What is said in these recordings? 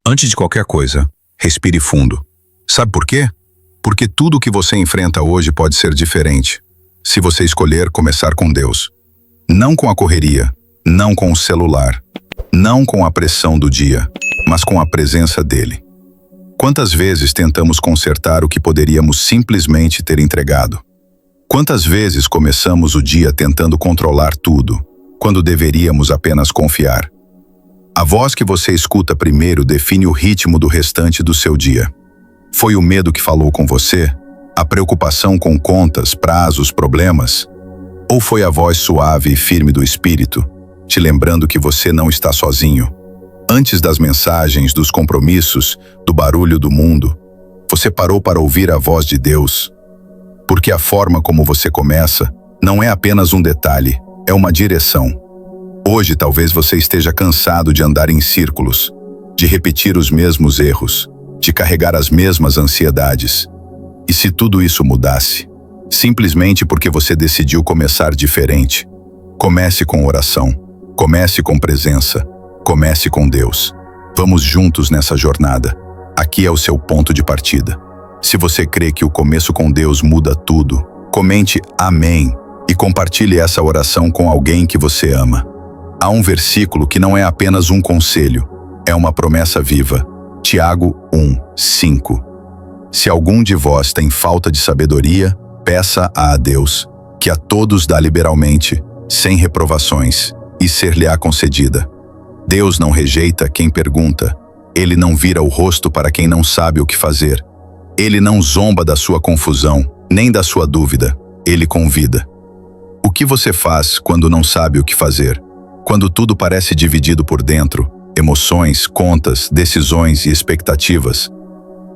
Antes de qualquer coisa, respire fundo. Sabe por quê? Porque tudo o que você enfrenta hoje pode ser diferente, se você escolher começar com Deus. Não com a correria, não com o celular, não com a pressão do dia, mas com a presença dele. Quantas vezes tentamos consertar o que poderíamos simplesmente ter entregado? Quantas vezes começamos o dia tentando controlar tudo, quando deveríamos apenas confiar? A voz que você escuta primeiro define o ritmo do restante do seu dia. Foi o medo que falou com você? A preocupação com contas, prazos, problemas? Ou foi a voz suave e firme do Espírito, te lembrando que você não está sozinho? Antes das mensagens, dos compromissos, do barulho do mundo, você parou para ouvir a voz de Deus. Porque a forma como você começa não é apenas um detalhe, é uma direção. Hoje talvez você esteja cansado de andar em círculos, de repetir os mesmos erros, de carregar as mesmas ansiedades. E se tudo isso mudasse? Simplesmente porque você decidiu começar diferente. Comece com oração, comece com presença, comece com Deus. Vamos juntos nessa jornada. Aqui é o seu ponto de partida. Se você crê que o começo com Deus muda tudo, comente Amém e compartilhe essa oração com alguém que você ama. Há um versículo que não é apenas um conselho, é uma promessa viva. Tiago 1:5. Se algum de vós tem falta de sabedoria, peça a Deus, que a todos dá liberalmente, sem reprovações, e ser-lhe-á concedida. Deus não rejeita quem pergunta, ele não vira o rosto para quem não sabe o que fazer. Ele não zomba da sua confusão, nem da sua dúvida, ele convida. O que você faz quando não sabe o que fazer? Quando tudo parece dividido por dentro, emoções, contas, decisões e expectativas.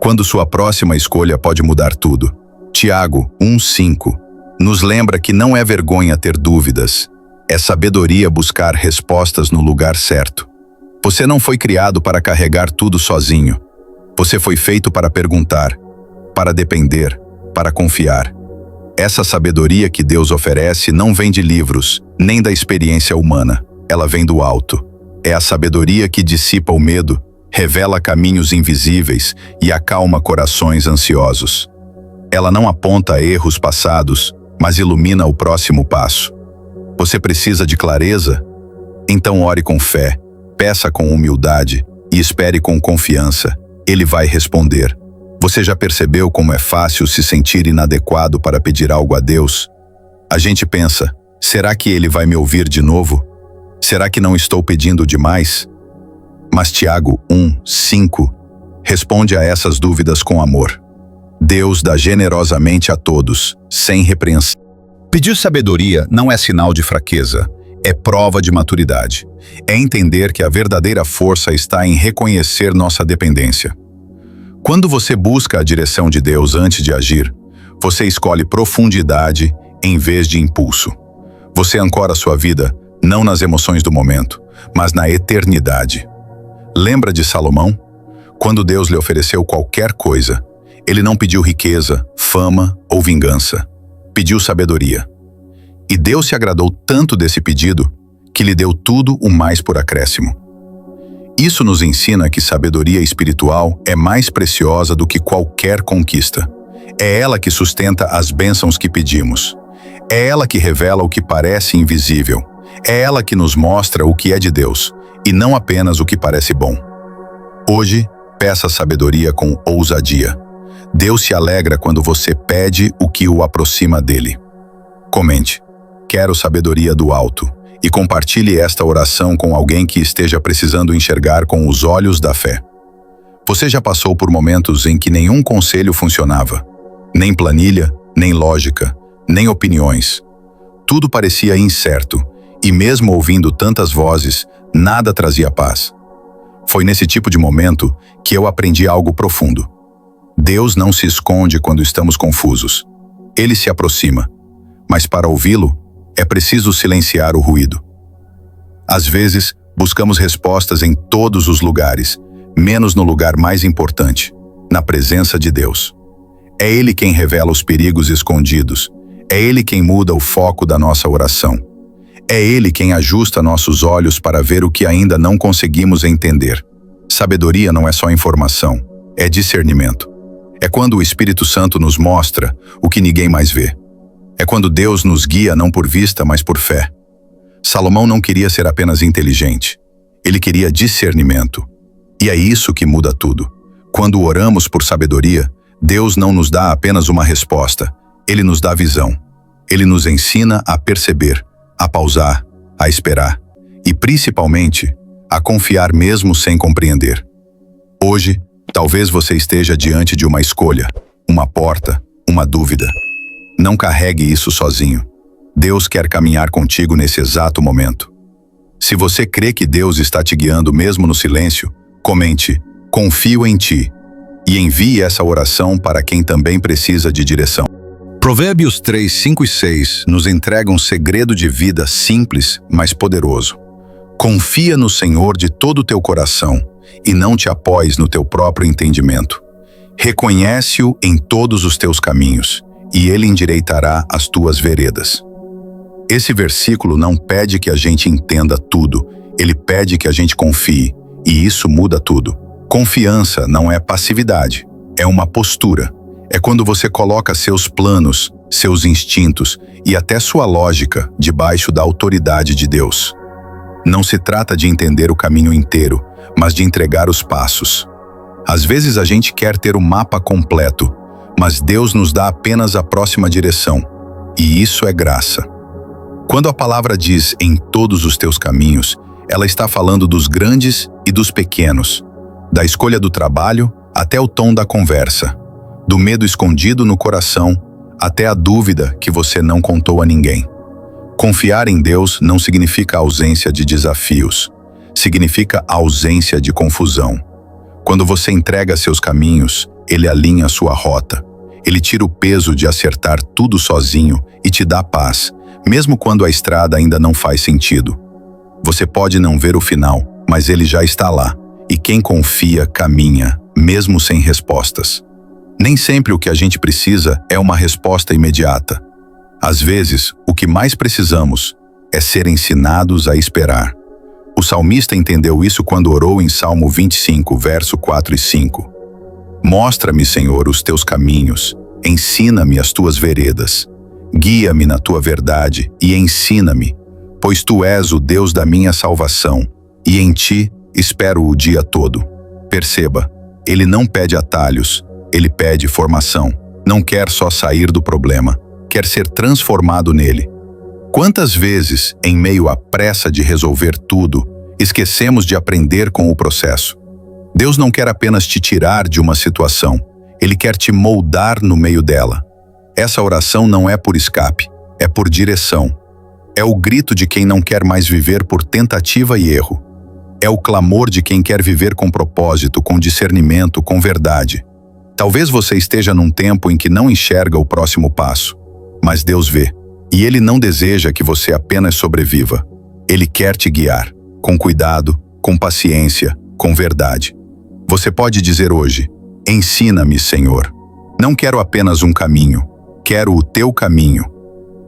Quando sua próxima escolha pode mudar tudo. Tiago 1:5 nos lembra que não é vergonha ter dúvidas, é sabedoria buscar respostas no lugar certo. Você não foi criado para carregar tudo sozinho. Você foi feito para perguntar, para depender, para confiar. Essa sabedoria que Deus oferece não vem de livros, nem da experiência humana. Ela vem do alto. É a sabedoria que dissipa o medo, revela caminhos invisíveis e acalma corações ansiosos. Ela não aponta erros passados, mas ilumina o próximo passo. Você precisa de clareza? Então ore com fé, peça com humildade e espere com confiança. Ele vai responder. Você já percebeu como é fácil se sentir inadequado para pedir algo a Deus? A gente pensa, será que ele vai me ouvir de novo? Será que não estou pedindo demais? Mas Tiago 1:5 responde a essas dúvidas com amor. Deus dá generosamente a todos, sem repreensão. Pedir sabedoria não é sinal de fraqueza, é prova de maturidade. É entender que a verdadeira força está em reconhecer nossa dependência. Quando você busca a direção de Deus antes de agir, você escolhe profundidade em vez de impulso. Você ancora sua vida não nas emoções do momento, mas na eternidade. Lembra de Salomão? Quando Deus lhe ofereceu qualquer coisa, ele não pediu riqueza, fama ou vingança. Pediu sabedoria. E Deus se agradou tanto desse pedido que lhe deu tudo o mais por acréscimo. Isso nos ensina que sabedoria espiritual é mais preciosa do que qualquer conquista. É ela que sustenta as bênçãos que pedimos. É ela que revela o que parece invisível. É ela que nos mostra o que é de Deus, e não apenas o que parece bom. Hoje, peça sabedoria com ousadia. Deus se alegra quando você pede o que o aproxima dele. Comente, quero sabedoria do alto, e compartilhe esta oração com alguém que esteja precisando enxergar com os olhos da fé. Você já passou por momentos em que nenhum conselho funcionava, nem planilha, nem lógica, nem opiniões. Tudo parecia incerto, e mesmo ouvindo tantas vozes, nada trazia paz. Foi nesse tipo de momento que eu aprendi algo profundo. Deus não se esconde quando estamos confusos. Ele se aproxima, mas para ouvi-lo, é preciso silenciar o ruído. Às vezes, buscamos respostas em todos os lugares, menos no lugar mais importante, na presença de Deus. É Ele quem revela os perigos escondidos. É Ele quem muda o foco da nossa oração. É Ele quem ajusta nossos olhos para ver o que ainda não conseguimos entender. Sabedoria não é só informação, é discernimento. É quando o Espírito Santo nos mostra o que ninguém mais vê. É quando Deus nos guia não por vista, mas por fé. Salomão não queria ser apenas inteligente. Ele queria discernimento. E é isso que muda tudo. Quando oramos por sabedoria, Deus não nos dá apenas uma resposta. Ele nos dá visão. Ele nos ensina a perceber, a pausar, a esperar. E, principalmente, a confiar mesmo sem compreender. Hoje, talvez você esteja diante de uma escolha, uma porta, uma dúvida. Não carregue isso sozinho. Deus quer caminhar contigo nesse exato momento. Se você crê que Deus está te guiando mesmo no silêncio, comente, confio em ti, e envie essa oração para quem também precisa de direção. Provérbios 3, 5 e 6 nos entrega um segredo de vida simples, mas poderoso. Confia no Senhor de todo o teu coração e não te apoies no teu próprio entendimento. Reconhece-o em todos os teus caminhos e ele endireitará as tuas veredas. Esse versículo não pede que a gente entenda tudo, ele pede que a gente confie, e isso muda tudo. Confiança não é passividade, é uma postura. É quando você coloca seus planos, seus instintos e até sua lógica debaixo da autoridade de Deus. Não se trata de entender o caminho inteiro, mas de entregar os passos. Às vezes a gente quer ter o mapa completo, mas Deus nos dá apenas a próxima direção, e isso é graça. Quando a palavra diz em todos os teus caminhos, ela está falando dos grandes e dos pequenos, da escolha do trabalho até o tom da conversa, do medo escondido no coração até a dúvida que você não contou a ninguém. Confiar em Deus não significa ausência de desafios, significa ausência de confusão. Quando você entrega seus caminhos, Ele alinha sua rota. Ele tira o peso de acertar tudo sozinho e te dá paz, mesmo quando a estrada ainda não faz sentido. Você pode não ver o final, mas ele já está lá. E quem confia, caminha, mesmo sem respostas. Nem sempre o que a gente precisa é uma resposta imediata. Às vezes, o que mais precisamos é ser ensinados a esperar. O salmista entendeu isso quando orou em Salmo 25, verso 4 e 5. Mostra-me, Senhor, os teus caminhos, ensina-me as tuas veredas. Guia-me na tua verdade e ensina-me, pois tu és o Deus da minha salvação, e em ti espero o dia todo. Perceba, ele não pede atalhos, ele pede formação. Não quer só sair do problema, quer ser transformado nele. Quantas vezes, em meio à pressa de resolver tudo, esquecemos de aprender com o processo? Deus não quer apenas te tirar de uma situação, ele quer te moldar no meio dela. Essa oração não é por escape, é por direção. É o grito de quem não quer mais viver por tentativa e erro. É o clamor de quem quer viver com propósito, com discernimento, com verdade. Talvez você esteja num tempo em que não enxerga o próximo passo, mas Deus vê. E Ele não deseja que você apenas sobreviva. Ele quer te guiar, com cuidado, com paciência, com verdade. Você pode dizer hoje, ensina-me, Senhor. Não quero apenas um caminho, quero o teu caminho.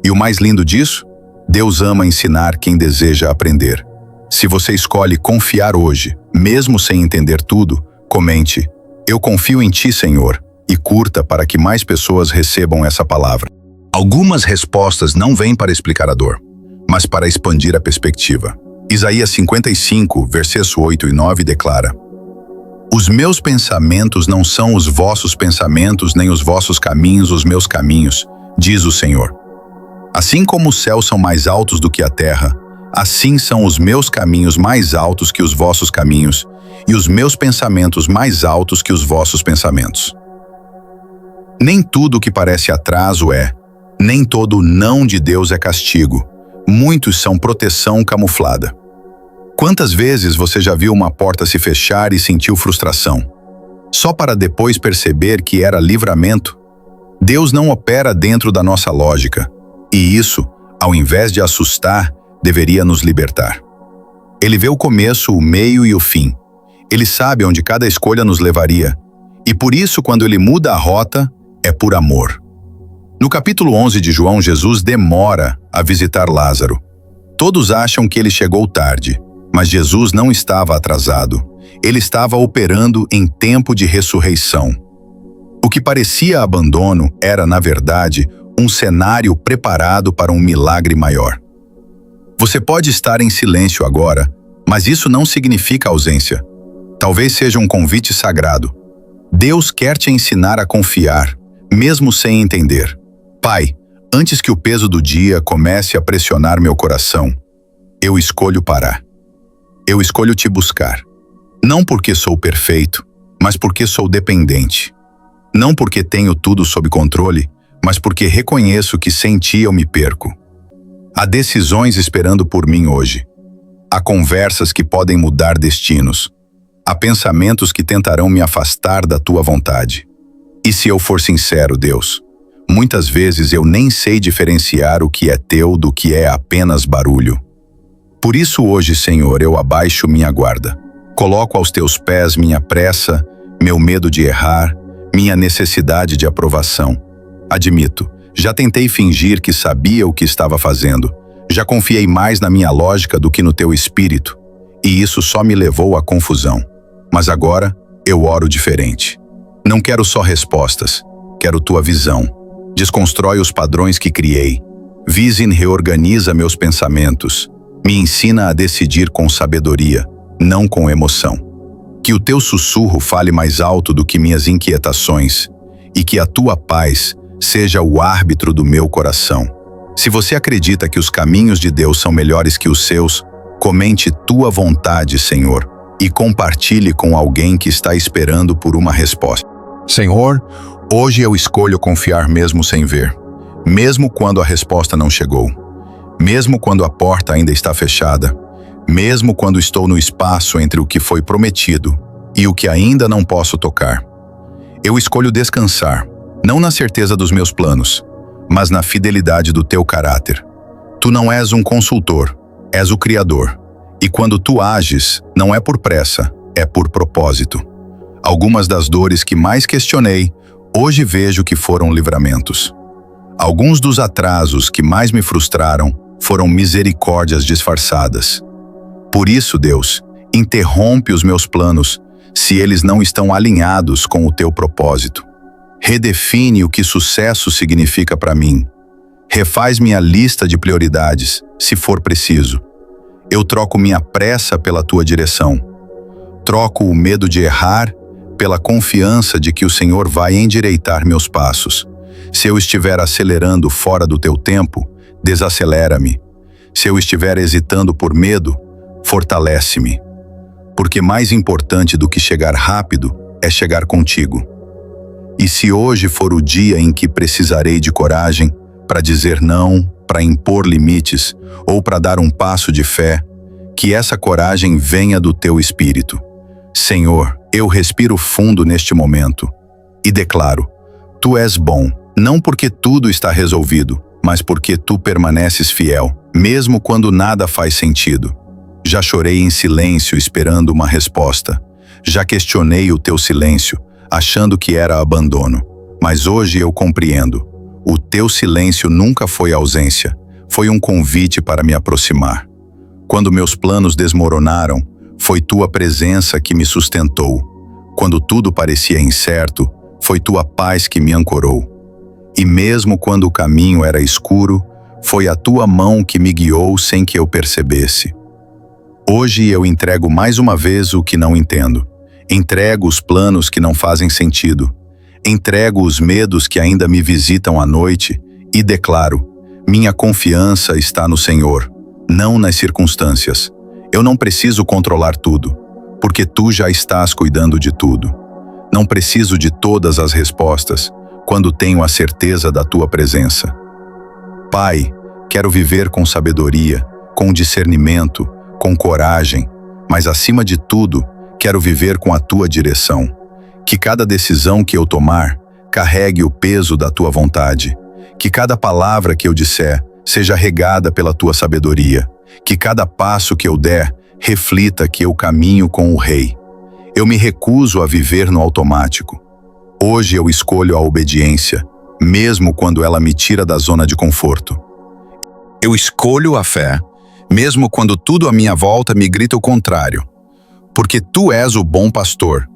E o mais lindo disso? Deus ama ensinar quem deseja aprender. Se você escolhe confiar hoje, mesmo sem entender tudo, comente, eu confio em ti, Senhor, e curta para que mais pessoas recebam essa palavra. Algumas respostas não vêm para explicar a dor, mas para expandir a perspectiva. Isaías 55, versos 8 e 9 declara: os meus pensamentos não são os vossos pensamentos, nem os vossos caminhos os meus caminhos, diz o Senhor. Assim como os céus são mais altos do que a terra, assim são os meus caminhos mais altos que os vossos caminhos, e os meus pensamentos mais altos que os vossos pensamentos. Nem tudo que parece atraso é, nem todo não de Deus é castigo. Muitos são proteção camuflada. Quantas vezes você já viu uma porta se fechar e sentiu frustração? Só para depois perceber que era livramento? Deus não opera dentro da nossa lógica, e isso, ao invés de assustar, deveria nos libertar. Ele vê o começo, o meio e o fim. Ele sabe onde cada escolha nos levaria, e por isso, quando ele muda a rota, é por amor. No capítulo 11 de João, Jesus demora a visitar Lázaro. Todos acham que ele chegou tarde, mas Jesus não estava atrasado. Ele estava operando em tempo de ressurreição. O que parecia abandono era, na verdade, um cenário preparado para um milagre maior. Você pode estar em silêncio agora, mas isso não significa ausência. Talvez seja um convite sagrado. Deus quer te ensinar a confiar, mesmo sem entender. Pai, antes que o peso do dia comece a pressionar meu coração, eu escolho parar. Eu escolho te buscar. Não porque sou perfeito, mas porque sou dependente. Não porque tenho tudo sob controle, mas porque reconheço que sem ti eu me perco. Há decisões esperando por mim hoje. Há conversas que podem mudar destinos. Há pensamentos que tentarão me afastar da tua vontade. E se eu for sincero, Deus, muitas vezes eu nem sei diferenciar o que é teu do que é apenas barulho. Por isso hoje, Senhor, eu abaixo minha guarda. Coloco aos teus pés minha pressa, meu medo de errar, minha necessidade de aprovação. Admito, já tentei fingir que sabia o que estava fazendo. Já confiei mais na minha lógica do que no teu espírito. E isso só me levou à confusão. Mas agora, eu oro diferente. Não quero só respostas, quero tua visão. Desconstrói os padrões que criei. Visin reorganiza meus pensamentos. Me ensina a decidir com sabedoria, não com emoção. Que o teu sussurro fale mais alto do que minhas inquietações e que a tua paz seja o árbitro do meu coração. Se você acredita que os caminhos de Deus são melhores que os seus, comente tua vontade, Senhor, e compartilhe com alguém que está esperando por uma resposta. Senhor, hoje eu escolho confiar mesmo sem ver, mesmo quando a resposta não chegou, mesmo quando a porta ainda está fechada, mesmo quando estou no espaço entre o que foi prometido e o que ainda não posso tocar. Eu escolho descansar, não na certeza dos meus planos, mas na fidelidade do teu caráter. Tu não és um consultor, és o Criador. E quando tu ages, não é por pressa, é por propósito. Algumas das dores que mais questionei, hoje vejo que foram livramentos. Alguns dos atrasos que mais me frustraram foram misericórdias disfarçadas. Por isso, Deus, interrompe os meus planos se eles não estão alinhados com o teu propósito. Redefine o que sucesso significa para mim. Refaz minha lista de prioridades, se for preciso. Eu troco minha pressa pela tua direção. Troco o medo de errar pela confiança de que o Senhor vai endireitar meus passos. Se eu estiver acelerando fora do teu tempo, desacelera-me. Se eu estiver hesitando por medo, fortalece-me. Porque mais importante do que chegar rápido é chegar contigo. E se hoje for o dia em que precisarei de coragem para dizer não, para impor limites ou para dar um passo de fé, que essa coragem venha do teu espírito. Senhor, eu respiro fundo neste momento e declaro: tu és bom, não porque tudo está resolvido, mas porque tu permaneces fiel, mesmo quando nada faz sentido. Já chorei em silêncio esperando uma resposta. Já questionei o teu silêncio, achando que era abandono. Mas hoje eu compreendo. O teu silêncio nunca foi ausência, foi um convite para me aproximar. Quando meus planos desmoronaram, foi tua presença que me sustentou. Quando tudo parecia incerto, foi tua paz que me ancorou. E mesmo quando o caminho era escuro, foi a tua mão que me guiou sem que eu percebesse. Hoje eu entrego mais uma vez o que não entendo. Entrego os planos que não fazem sentido. Entrego os medos que ainda me visitam à noite e declaro: minha confiança está no Senhor, não nas circunstâncias. Eu não preciso controlar tudo, porque tu já estás cuidando de tudo. Não preciso de todas as respostas, quando tenho a certeza da tua presença. Pai, quero viver com sabedoria, com discernimento, com coragem, mas acima de tudo, quero viver com a tua direção. Que cada decisão que eu tomar carregue o peso da tua vontade. Que cada palavra que eu disser seja regada pela tua sabedoria. Que cada passo que eu der reflita que eu caminho com o Rei. Eu me recuso a viver no automático. Hoje eu escolho a obediência, mesmo quando ela me tira da zona de conforto. Eu escolho a fé, mesmo quando tudo à minha volta me grita o contrário. porque tu és o bom pastor.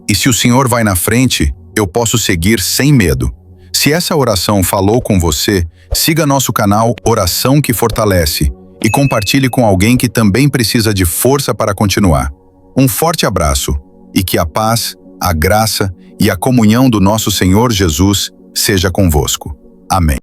E se o Senhor vai na frente, eu posso seguir sem medo. Se essa oração falou com você, siga nosso canal Oração que Fortalece e compartilhe com alguém que também precisa de força para continuar. Um forte abraço e que a paz, a graça e a comunhão do nosso Senhor Jesus seja convosco. Amém.